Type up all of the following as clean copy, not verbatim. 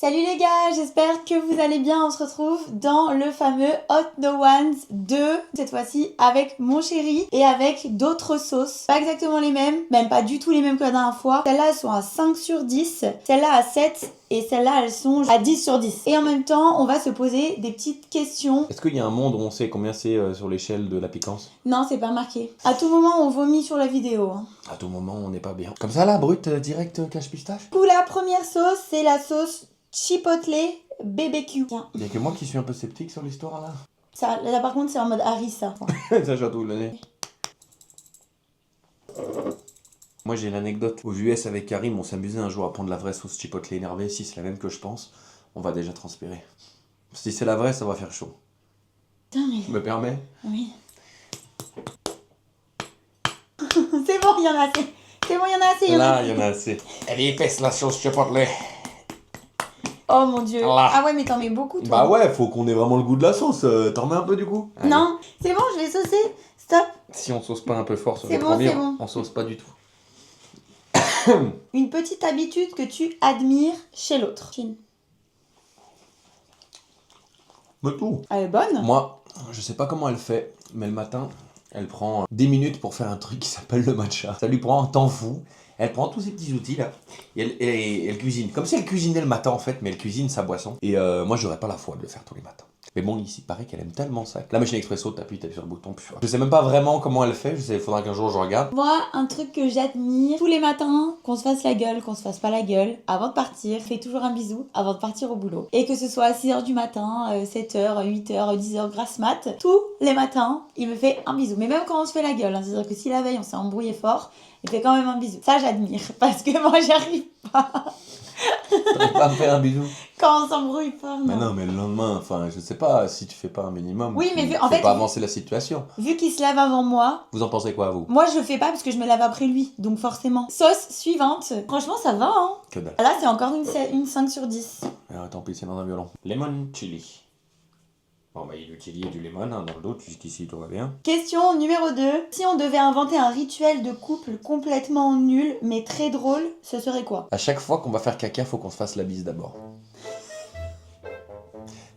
Salut les gars, j'espère que vous allez bien. On se retrouve dans le fameux Hot No Ones 2, cette fois-ci avec mon chéri et avec d'autres sauces. Pas exactement les mêmes, même pas du tout les mêmes que la dernière fois. Celles-là, elles sont à 5 sur 10, celles-là à 7 et celles-là, elles sont à 10 sur 10. Et en même temps, on va se poser des petites questions. Est-ce qu'il y a un monde où on sait combien c'est sur l'échelle de la piquance? Non, c'est pas marqué. À tout moment, on vomit sur la vidéo. À tout moment, on n'est pas bien. Comme ça là, brut, direct, cache-pistache? Du coup, la première sauce, c'est la sauce Chipotle BBQ. Tiens. Il y a que moi qui suis un peu sceptique sur l'histoire là. Ça, là par contre, c'est en mode harissa. Ça chatouille le nez. Moi j'ai une anecdote. Aux US avec Karim, on s'amusait un jour à prendre la vraie sauce chipotle énervée. Si c'est la même que je pense, on va déjà transpirer. Si c'est la vraie, ça va faire chaud. Putain, mais... Tu me permets? Oui. C'est bon, il y en a assez. C'est bon, il y en a assez. Là, il y en a assez. Elle est épaisse la sauce chipotle. Oh mon dieu. Là. Ah ouais, mais t'en mets beaucoup, toi. Bah ouais, faut qu'on ait vraiment le goût de la sauce. T'en mets un peu du coup? Allez. Non, c'est bon, je vais saucer. Stop. Si on sauce pas un peu fort sur C'est les bon, premiers, c'est bon. on sauce pas du tout. Une petite habitude que tu admires chez l'autre. Chine. Mais tout. Elle est bonne. Moi, je sais pas comment elle fait, mais le matin, elle prend 10 minutes pour faire un truc qui s'appelle le matcha. Ça lui prend un temps fou. Elle prend tous ces petits outils là et elle cuisine. Comme si elle cuisinait le matin en fait, mais elle cuisine sa boisson. Et moi, j'aurais pas la foi de le faire tous les matins. Mais bon, ici, il paraît qu'elle aime tellement ça. La machine expresso, t'appuies sur le bouton, puis je sais même pas vraiment comment elle fait. Il faudra qu'un jour je regarde. Moi, un truc que j'admire, tous les matins, qu'on se fasse la gueule, qu'on se fasse pas la gueule, avant de partir, fais toujours un bisou avant de partir au boulot. Et que ce soit à 6h du matin, 7h, 8h, 10h, grasse mat, tous les matins, il me fait un bisou. Mais même quand on se fait la gueule, hein, c'est-à-dire que si la veille on s'est embrouillé fort, il fait quand même un bisou. Ça, j'admire, parce que moi, j'y arrive pas. T'arrives pas à me faire un bisou? Quand on s'embrouille fort, non. Mais non, mais le lendemain, enfin, je sais pas, si tu fais pas un minimum, Oui, mais tu en fais fait, pas avancer la situation. Vu qu'il se lave avant moi, Vous en pensez quoi, vous? moi je fais pas parce que je me lave après lui, donc forcément. Sauce suivante. Franchement, ça va, hein. Que dalle. Là, c'est encore une 5 sur 10. Alors, tant pis, c'est dans un violon. Lemon chili. Bon, bah, il utilise du lemon hein, dans le dos, jusqu'ici tout va bien. Question numéro 2. Si on devait inventer un rituel de couple complètement nul, mais très drôle, ce serait quoi? À chaque fois qu'on va faire caca, faut qu'on se fasse la bise d'abord.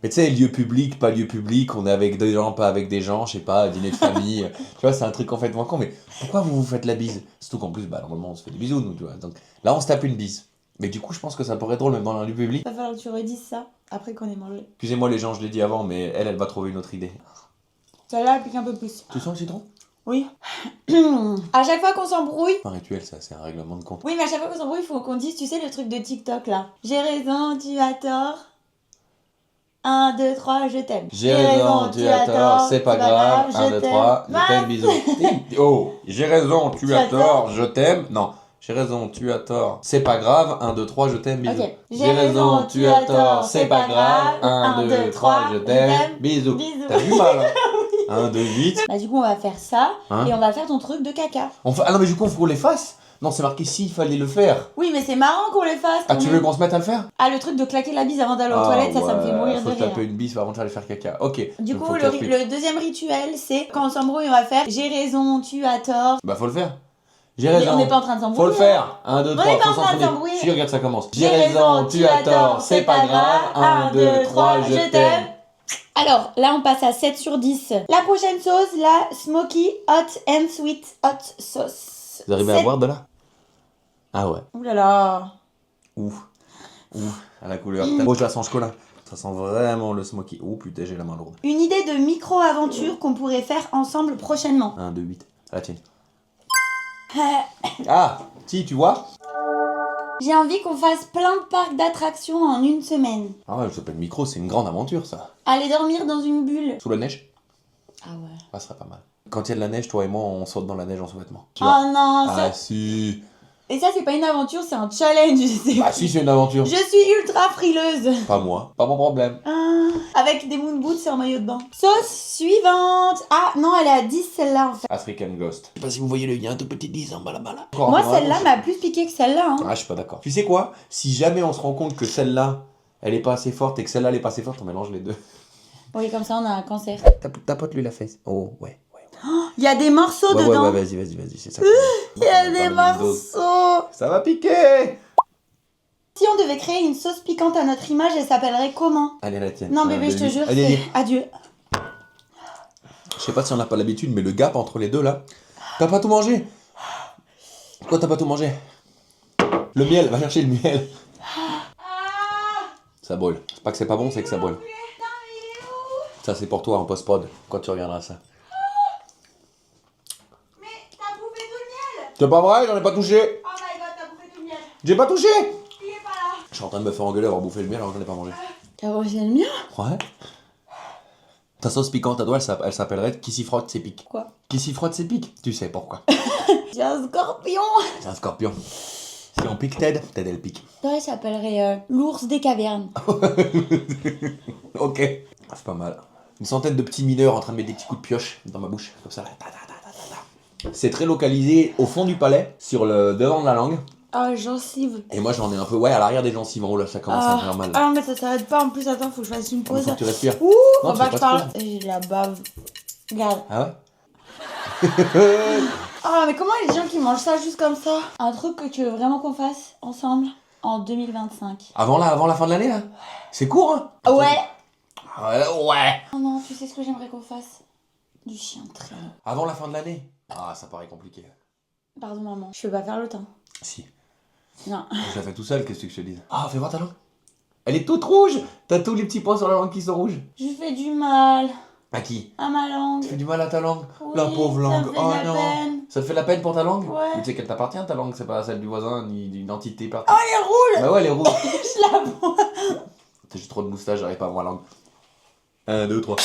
Mais tu sais, lieu public, pas lieu public, on est avec des gens, pas avec des gens, je sais pas, dîner de famille. Tu vois, c'est un truc complètement con, mais pourquoi vous vous faites la bise? Surtout qu'en plus, bah, normalement, on se fait des bisous, nous, tu vois. Donc là, on se tape une bise. Mais du coup, je pense que ça pourrait être drôle, même dans un lieu public. Va falloir que tu redises ça après qu'on ait mangé. Excusez-moi, les gens, je l'ai dit avant, mais elle va trouver une autre idée. Celle-là, elle pique un peu plus. Tu sens le citron? Oui. À chaque fois qu'on s'embrouille. Un rituel, ça, c'est un règlement de compte. Oui, mais à chaque fois qu'on s'embrouille, il faut qu'on dise, tu sais, le truc de TikTok là. J'ai raison, tu as tort. 1, 2, 3, je t'aime. J'ai raison, tu as tort, c'est pas grave. 1, 2, 3, je t'aime, bisous. Oh, j'ai raison, tu as tort, je t'aime. Non, j'ai raison, tu as tort, c'est pas grave. 1, 2, 3, je t'aime, bisous. Ok. J'ai raison, tu as tort, c'est pas grave. 1, 2, 3, je t'aime, bisous. Bisous. T'as vu mal, hein? 1, 2, 8. Bah, du coup, on va faire ça Hein? et on va faire ton truc de caca. Ah non, mais du coup, faut qu'on les fasse. Non, c'est marqué s'il fallait le faire. Oui, mais c'est marrant qu'on le fasse. Ah, quand tu même. veux qu'on se mette à le faire? Ah, le truc de claquer la bise avant d'aller aux toilettes, ça me fait mourir faut de se taper rire. une bise avant de aller faire caca. Ok. Du donc coup, faut que ça suive. le deuxième rituel, c'est quand on s'embrouille, on va faire j'ai raison, tu as tort. Bah, faut le faire. J'ai Mais raison. on n'est pas en train de s'embrouiller. Faut le faire. 1, 2, On 3, n'est pas faut en train de s'entraîner. s'embrouiller. Si, regarde, ça commence. J'ai raison, tu as tort, c'est pas grave. 1, 2, 3, je t'aime. Alors, là, on passe à 7 sur 10. La prochaine sauce, la Smoky Hot and Sweet Hot Sauce. Vous arrivez à voir de là? Ah ouais. Ouh là là. Ouf. À la couleur. Oh, je la sens chocolat. Ça sent vraiment le smoky. Oh putain, j'ai la main lourde. Une idée de micro-aventure qu'on pourrait faire ensemble prochainement. 1, 2, 8. À la tienne. Ah, si, tu vois? J'ai envie qu'on fasse plein de parcs d'attractions en une semaine. Ah ouais, je s'appelle micro, c'est une grande aventure ça. Aller dormir dans une bulle. Sous la neige? Ah ouais. Ça serait pas mal. Quand il y a de la neige, toi et moi, on saute dans la neige en sous-vêtements. Tu Oh vois? non, Ah ça... si. Et ça, c'est pas une aventure, c'est un challenge. Bah si, c'est une aventure. Je suis ultra frileuse. Pas moi. Pas mon problème. Ah, avec des moon boots et en maillot de bain. Sauce suivante. Ah non, elle est à 10 celle-là en fait. African Ghost. Je sais pas si vous voyez le, il y a un tout petit 10 en bas là-bas là. Moi, celle-là m'a plus piqué que celle-là. Hein. Ah, je suis pas d'accord. Tu sais quoi? Si jamais on se rend compte que celle-là, elle est pas assez forte et que celle-là, elle est pas assez forte, on mélange les deux. Oui, comme ça, on a un cancer. Tapote-lui la fesse. Oh, ouais. Il y a des morceaux Ouais, dedans. vas-y, c'est ça. Il y a des morceaux. Ça va piquer. Si on devait créer une sauce piquante à notre image, elle s'appellerait comment? Allez, la tienne. Non bébé, je te jure, allez. c'est adieu. Je sais pas si on n'a pas l'habitude, mais le gap entre les deux là. T'as pas tout mangé? Pourquoi t'as pas tout mangé? Le miel, va chercher le miel. Ça brûle. C'est pas que c'est pas bon, c'est que ça brûle. Ça c'est pour toi en post-prod, quand tu reviendras à ça. Mais t'as bouffé tout le miel. C'est pas vrai, j'en ai pas touché. Oh my god, t'as bouffé tout le miel. J'ai pas touché. Il est pas là. Je suis en train de me faire engueuler avoir bouffé le miel alors que j'en ai pas mangé. T'as mangé le mien? Ouais. Ta sauce piquante à toi, elle s'appellerait qui s'y frotte ses pics. Quoi? Qui s'y frotte ses pics? Tu sais pourquoi. J'ai un scorpion. C'est un scorpion. Si on pique Ted, Ted elle pique. Toi, il s'appellerait l'ours des cavernes. Ok. C'est pas mal. Une centaine de petits mineurs en train de mettre des petits coups de pioche dans ma bouche, comme ça. Là. C'est très localisé au fond du palais, sur le devant de la langue. Ah, gencive. Et moi j'en ai un peu, ouais, à l'arrière des gencives. Oh là, ça commence à me faire mal. Là. Ah, mais ça s'arrête pas. En plus, attends, faut que je fasse une pause. Faut que tu respires. Ouh, Non, faut tu pas fais que je pas de parle. J'ai la bave. Regarde. Ah ouais. Ah, mais comment il y a des gens qui mangent ça juste comme ça? Un truc que tu veux vraiment qu'on fasse ensemble en 2025. Avant la fin de l'année là. C'est court hein. Ouais. Ouais. Oh non, tu sais ce que j'aimerais qu'on fasse? Du chien de traîneau. Avant la fin de l'année. Ah, ça paraît compliqué. Pardon, maman. Je peux pas faire le temps. Si. Non. Je la fais tout seul, qu'est-ce que je te dis? Ah, fais voir ta langue. Elle est toute rouge. T'as tous les petits points sur la langue qui sont rouges. Je fais du mal À qui? à ma langue. Tu fais du mal à ta langue? Oui, La pauvre ça langue. me fait Oh de la non. peine. Ça te fait la peine pour ta langue? Ouais. Mais tu sais qu'elle t'appartient ta langue, c'est pas celle du voisin ni d'une entité partie. Oh, elle est rouge. Bah ouais, elle est rouge. Je la vois. T'as juste trop de moustache, j'arrive pas à voir la langue. 1, 2, 3.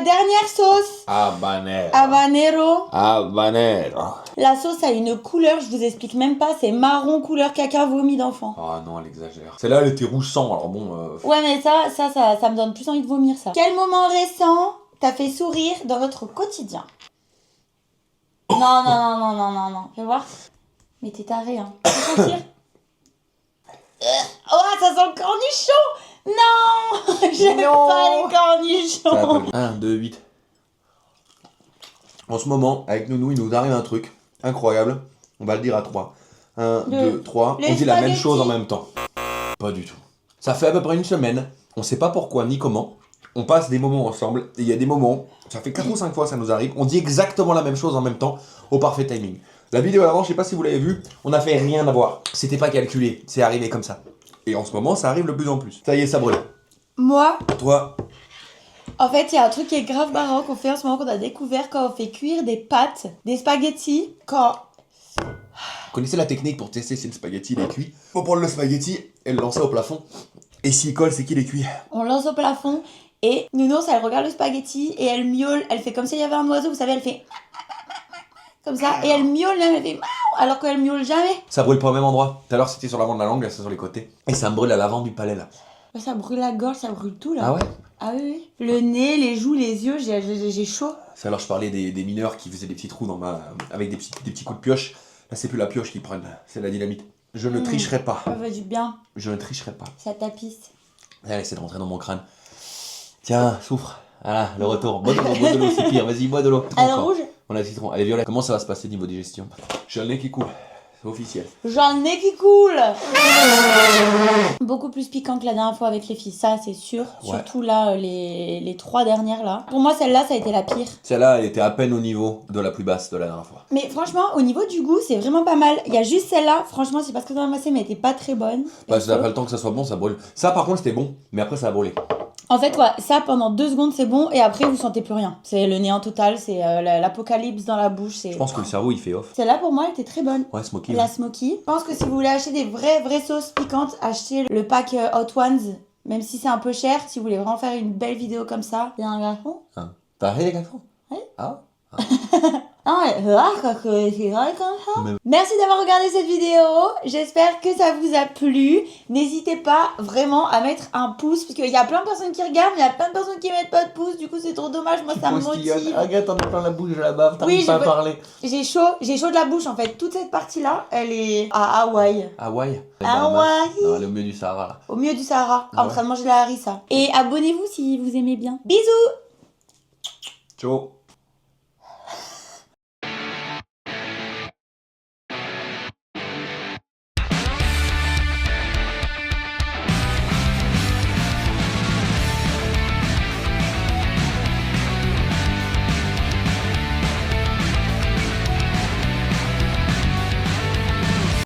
Dernière sauce. Habanero. Habanero. Habanero. La sauce a une couleur, je vous explique même pas, c'est marron couleur caca vomi d'enfant. Ah non, elle exagère. Celle-là, elle était rouge sang, alors bon. Ouais, mais ça me donne plus envie de vomir ça. Quel moment récent t'a fait sourire dans votre quotidien? Non. Fais voir. Mais t'es taré, hein. Fais sentir. Oh, ça sent le cornichon. Non. J'aime pas les cornichons. 1, 2, 8. En ce moment, avec Nounou, il nous arrive un truc incroyable. On va le dire à 3. 1, 2, 3. les On dit la même spaghettis. chose en même temps. Pas du tout. Ça fait à peu près une semaine. On sait pas pourquoi ni comment. On passe des moments ensemble. Et il y a des moments, ça fait 4 ou 5 fois ça nous arrive. On dit exactement la même chose en même temps, au parfait timing. La vidéo avant, je sais pas si vous l'avez vue, on a fait rien à voir. C'était pas calculé, c'est arrivé comme ça. Et en ce moment, ça arrive de plus en plus. Ça y est, ça brûle. Moi, Toi, en fait, il y a un truc qui est grave marrant qu'on fait en ce moment, qu'on a découvert quand on fait cuire des pâtes, des spaghettis, quand... vous connaissez la technique pour tester si le spaghetti il est cuit? Faut prendre le spaghetti et le lancer au plafond. Et s'il colle, c'est qu'il est cuit. On lance au plafond et Nounours, elle regarde le spaghetti et elle miaule. Elle fait comme s'il y avait un oiseau, vous savez, elle fait... Comme ça, et elle miaule même, elle fait... Alors qu'elle miaule jamais. Ça brûle pas au même endroit. Tout à l'heure, c'était sur l'avant de la langue, là, c'est sur les côtés. Et ça me brûle à l'avant du palais, là. Ça brûle la gorge, ça brûle tout, là. Ah ouais? Ah oui. Le nez, les joues, les yeux, j'ai chaud. C'est alors je parlais des mineurs qui faisaient des petits trous avec des petits coups de pioche. Là, c'est plus la pioche qu'ils prennent, c'est la dynamite. Je ne tricherai pas. Ça fait du bien, Je ne tricherai pas. ça tapisse. Allez, c'est de rentrer dans mon crâne. Tiens, souffre. Voilà, le retour. Bois de l'eau, c'est pire. Vas-y, bois de l'eau. Elle est Encore. rouge? On a le citron. Elle est violette. Comment ça va se passer niveau digestion? J'ai le nez qui coule. C'est officiel. J'en ai qui coule. Beaucoup plus piquant que la dernière fois avec les filles, ça c'est sûr. Ouais. Surtout là, les 3 dernières là. Pour moi, celle-là, ça a été la pire. Celle-là, elle était à peine au niveau de la plus basse de la dernière fois. Mais franchement, au niveau du goût, c'est vraiment pas mal. Il y a juste celle-là, franchement, c'est parce que dans la massée, mais elle était pas très bonne. Parce que ça n'a pas le temps que ça soit bon, ça brûle. Ça, par contre, c'était bon, mais après, ça a brûlé. En fait, ouais, ça pendant 2 secondes c'est bon et après vous sentez plus rien. C'est le néant total, c'est l'apocalypse dans la bouche. Je pense que le cerveau, il fait off. Celle-là pour moi elle était très bonne. Ouais, Smoky. La Smoky. Je pense que si vous voulez acheter des vraies sauces piquantes, achetez le pack Hot Ones. Même si c'est un peu cher, si vous voulez vraiment faire une belle vidéo comme ça. Il y a un garçon. Hein. T'as arrêté les garçons? Ouais. Ah. Ah ouais, c'est vrai comme ça. Mais- Merci d'avoir regardé cette vidéo. J'espère que ça vous a plu. N'hésitez pas vraiment à mettre un pouce parce qu'il y a plein de personnes qui regardent, mais il y a plein de personnes qui mettent pas de pouce. Du coup, c'est trop dommage. Moi, ça me motive. Regarde, t'en as plein la bouche, la bave, t'as Oui, pas à j'ai- parler. J'ai chaud de la bouche en fait. Toute cette partie-là, elle est à Hawaï. Hawaï. Hawaï. Non, elle est au milieu du Sahara, là. Au milieu du Sahara, Ah en train de manger de la harissa. Et abonnez-vous si vous aimez bien. Bisous. Ciao.